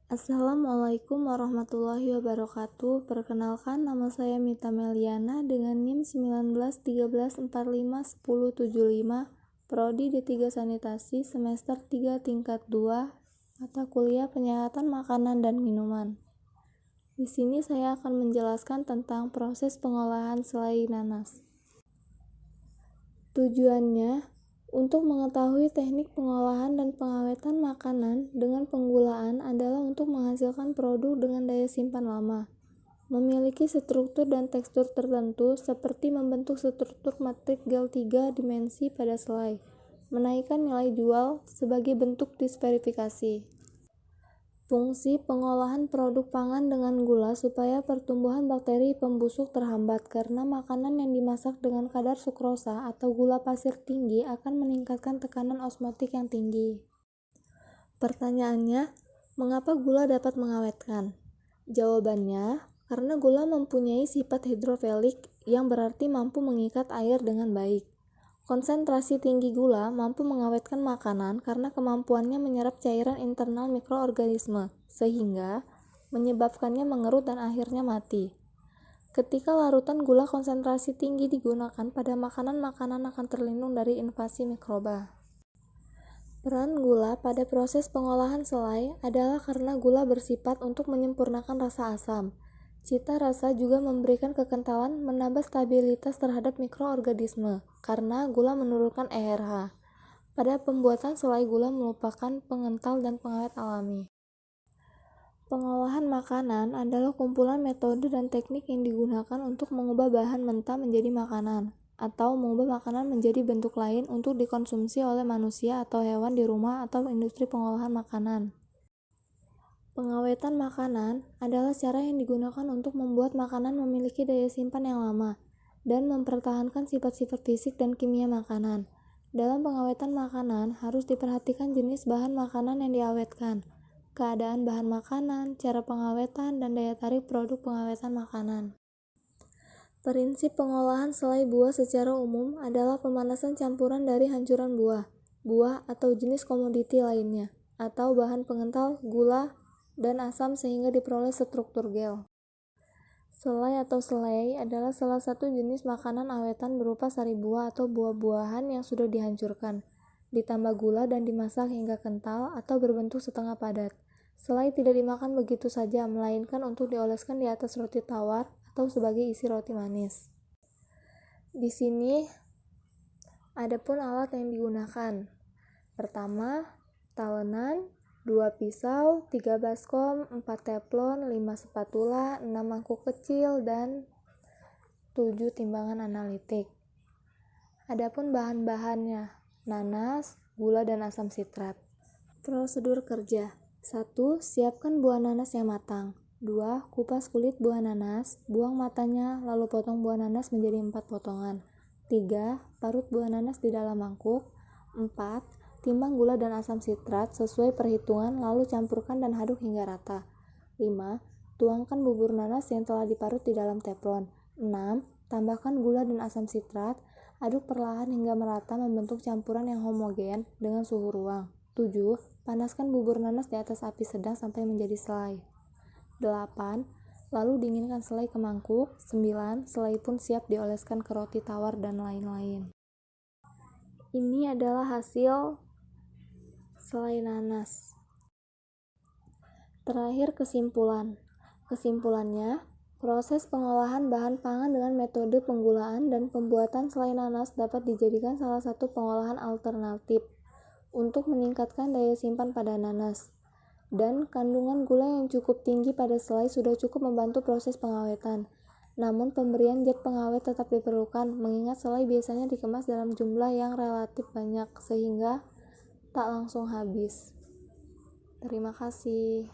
Assalamualaikum warahmatullahi wabarakatuh. Perkenalkan, nama saya Mita Meliana dengan NIM 1913451075, Prodi D3 Sanitasi, semester 3 tingkat 2, mata kuliah Penyehatan Makanan dan Minuman. Di sini saya akan menjelaskan tentang proses pengolahan selai nanas. Tujuannya untuk mengetahui teknik pengolahan dan pengawetan makanan dengan penggulaan adalah untuk menghasilkan produk dengan daya simpan lama, memiliki struktur dan tekstur tertentu seperti membentuk struktur matrik gel 3 dimensi pada selai, menaikkan nilai jual sebagai bentuk disverifikasi. Fungsi pengolahan produk pangan dengan gula supaya pertumbuhan bakteri pembusuk terhambat karena makanan yang dimasak dengan kadar sukrosa atau gula pasir tinggi akan meningkatkan tekanan osmotik yang tinggi. Pertanyaannya, mengapa gula dapat mengawetkan? Jawabannya, karena gula mempunyai sifat hidrofilik yang berarti mampu mengikat air dengan baik. Konsentrasi tinggi gula mampu mengawetkan makanan karena kemampuannya menyerap cairan internal mikroorganisme, sehingga menyebabkannya mengerut dan akhirnya mati. Ketika larutan gula konsentrasi tinggi digunakan pada makanan akan terlindung dari invasi mikroba. Peran gula pada proses pengolahan selai adalah karena gula bersifat untuk menyempurnakan rasa asam. Cita rasa juga memberikan kekentalan, menambah stabilitas terhadap mikroorganisme, karena gula menurunkan ERH. Pada pembuatan selai gula merupakan pengental dan pengawet alami. Pengolahan makanan adalah kumpulan metode dan teknik yang digunakan untuk mengubah bahan mentah menjadi makanan, atau mengubah makanan menjadi bentuk lain untuk dikonsumsi oleh manusia atau hewan di rumah atau industri pengolahan makanan. Pengawetan makanan adalah cara yang digunakan untuk membuat makanan memiliki daya simpan yang lama dan mempertahankan sifat-sifat fisik dan kimia makanan. Dalam pengawetan makanan harus diperhatikan jenis bahan makanan yang diawetkan, keadaan bahan makanan, cara pengawetan, dan daya tarik produk pengawetan makanan. Prinsip pengolahan selai buah secara umum adalah pemanasan campuran dari hancuran buah atau jenis komoditi lainnya, atau bahan pengental, gula, dan asam sehingga diperoleh struktur gel. Selai atau selai adalah salah satu jenis makanan awetan berupa sari buah atau buah-buahan yang sudah dihancurkan, ditambah gula dan dimasak hingga kental atau berbentuk setengah padat. Selai tidak dimakan begitu saja, melainkan untuk dioleskan di atas roti tawar atau sebagai isi roti manis. Di sini adapun alat yang digunakan. Pertama, talenan, 2 pisau, 3 baskom, 4 teflon, 5 spatula, 6 mangkuk kecil, dan 7 timbangan analitik. Adapun bahan-bahannya, nanas, gula, dan asam sitrat. Prosedur kerja. 1. Siapkan buah nanas yang matang. 2. Kupas kulit buah nanas, buang matanya, lalu potong buah nanas menjadi 4 potongan. 3. Parut buah nanas di dalam mangkuk. 4. Timbang gula dan asam sitrat sesuai perhitungan, lalu campurkan dan aduk hingga rata. 5. Tuangkan bubur nanas yang telah diparut di dalam teflon. 6. Tambahkan gula dan asam sitrat, aduk perlahan hingga merata membentuk campuran yang homogen dengan suhu ruang. 7. Panaskan bubur nanas di atas api sedang sampai menjadi selai. 8. Lalu dinginkan selai ke mangkuk. 9. Selai pun siap dioleskan ke roti tawar dan lain-lain. Ini adalah hasil selai nanas. Terakhir, kesimpulan. Kesimpulannya, proses pengolahan bahan pangan dengan metode penggulaan dan pembuatan selai nanas dapat dijadikan salah satu pengolahan alternatif untuk meningkatkan daya simpan pada nanas. Dan kandungan gula yang cukup tinggi pada selai sudah cukup membantu proses pengawetan. Namun pemberian zat pengawet tetap diperlukan, mengingat selai biasanya dikemas dalam jumlah yang relatif banyak sehingga tak langsung habis. Terima kasih.